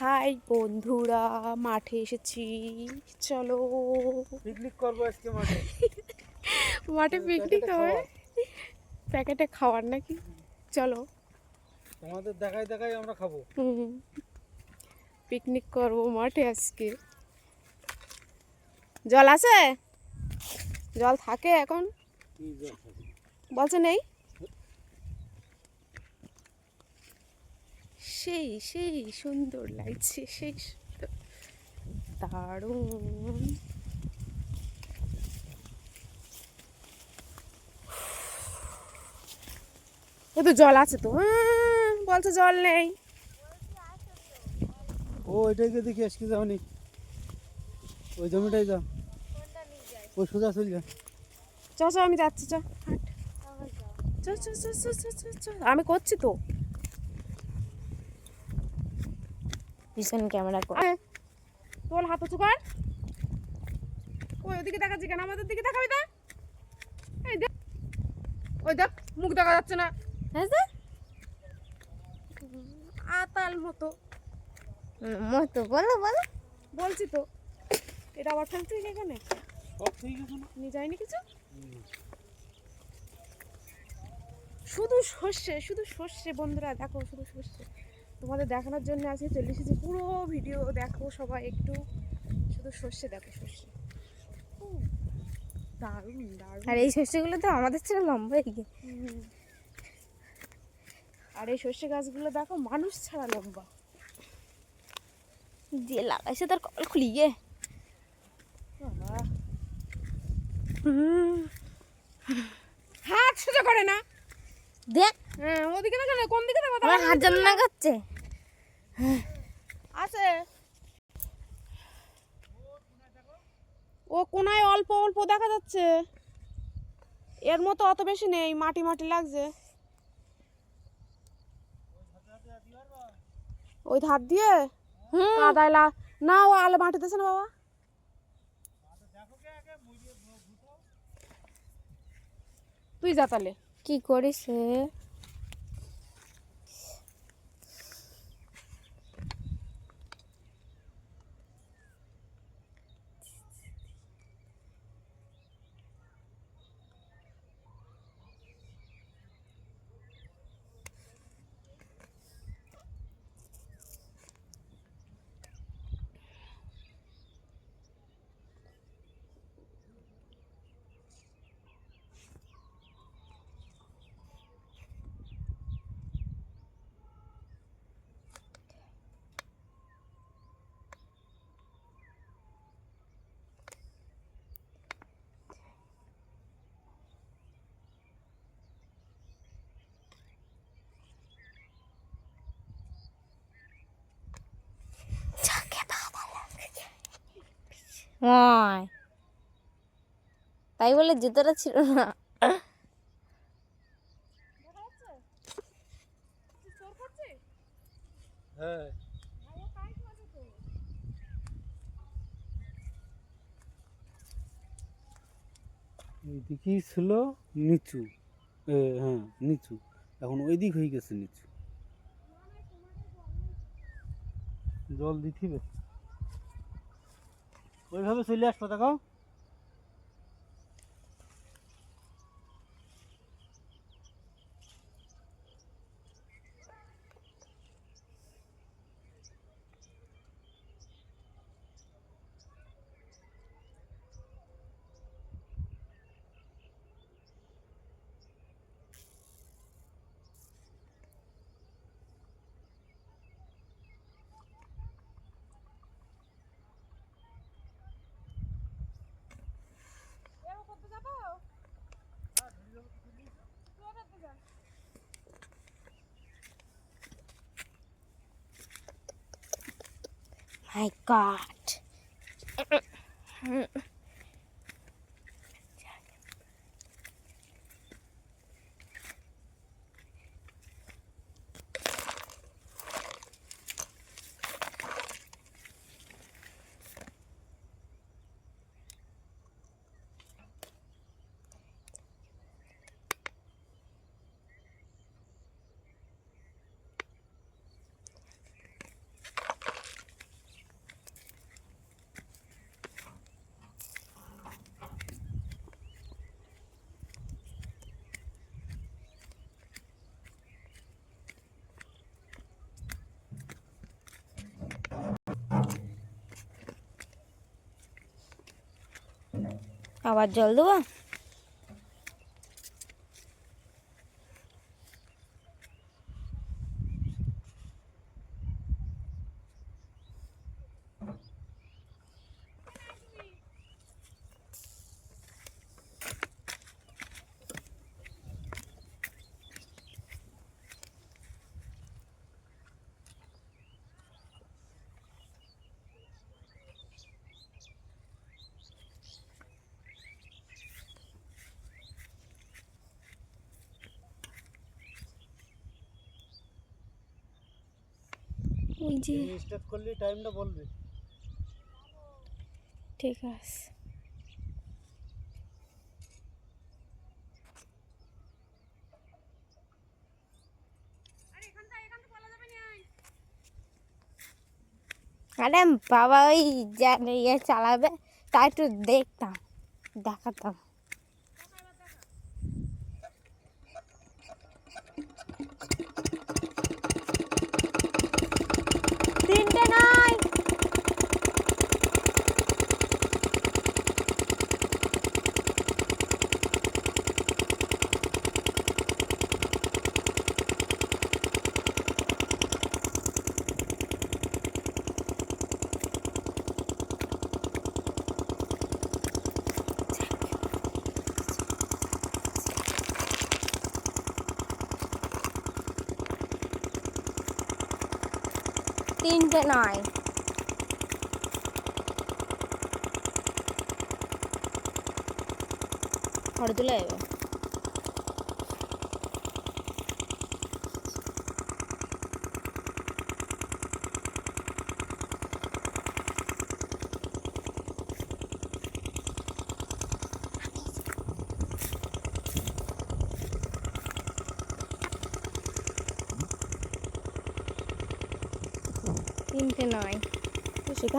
High বন্ধুরা, মাঠে এসেছি। চলো পিকনিক করবো আজকে মাঠে। মাঠে পিকনিক হবে। প্যাকেটে খাওয়ার নাকি? চলো তোমাদের দেখাই দেখাই আমরা খাবো। পিকনিক করবো মাঠে আজকে। জল আছে? জল থাকে এখন? বলছে নেই। সেই সেই সুন্দর লাগছে, সেই সুন্দর, দারুণ। ও তো জল আছে তো, বলছে জল নেই। ও এটাকে দেখি আজকে যাওনি, ওই জমিটাই যা, ওই সোজা চল যা। চ চ আমি যাচ্ছি, চ হাঁট। চ চ চ চ চ চ চ আমি করছি তো। পিছন ক্যামেরা কর। তোর হাত উঁচু কর। ওই ওদিকে দেখাচ্ছি কেন? আমাদের দিকে দেখাবি তা। এই দেখ, ওই দেখ, মুখ দেখা যাচ্ছে না। হ্যাঁ স্যার, আতাল মতো মতো বলো বলো। বলছি তো। এটা আবার ফেলতে এখানে সব ঠিক আছে না? নিয়ে যায়নি কিছু। শুধু সর্ষে, শুধু সর্ষে বন্ধুরা, দেখো শুধু সর্ষে। তোমাদের দেখানোর জন্য আজকে চলে এসেছি। পুরো ভিডিও দেখো সবাই একটু, শুধু সর্ষে দেখো, সর্ষে দারুণ দারুণ। আর এই শস্যগুলো তো আমাদের ছেলে লম্বা এগিয়ে। আর এই সর্ষে গাছগুলো দেখো মানুষ ছাড়া লম্বা। যে লাগাইছে তার কপাল খুলিয়ে। বাবা, হাত সোজা করে না। দেখ হ্যাঁ, ওদিকে দেখো না, কোন দিকে দেখো? আমার হাত যন্ত্রণা করছে। আছে ও কোনায় অল্প অল্প দেখা যাচ্ছে, এর মতো অত বেশি নেই, মাটি মাটি লাগছে। ওই ধার দিয়ে কাদায় না, ও আলো মাটিতেছে না বাবা। তুই যা তাহলে। কি করিস রে? তাই বলে জুতোটা ছিল না। হ্যাঁ, ওইদিকেই ছিল নিচু, হ্যাঁ নিচু, এখন ওই দিক হয়ে গেছে নিচু। জল দিতে ওইভাবে চলে আসতো, দেখো। মাই গড। আবার জল দেবো? ওই যে স্টার্ট করলে টাইমটা বলবে। ঠিক আছে। আরে বাবা ওই যা ইয়ে চালাবে তা একটু দেখতাম, দেখাতাম। তিনটে নয়, তিনটে নয়। ফটো তুলে যাবে। তিনটে নয়।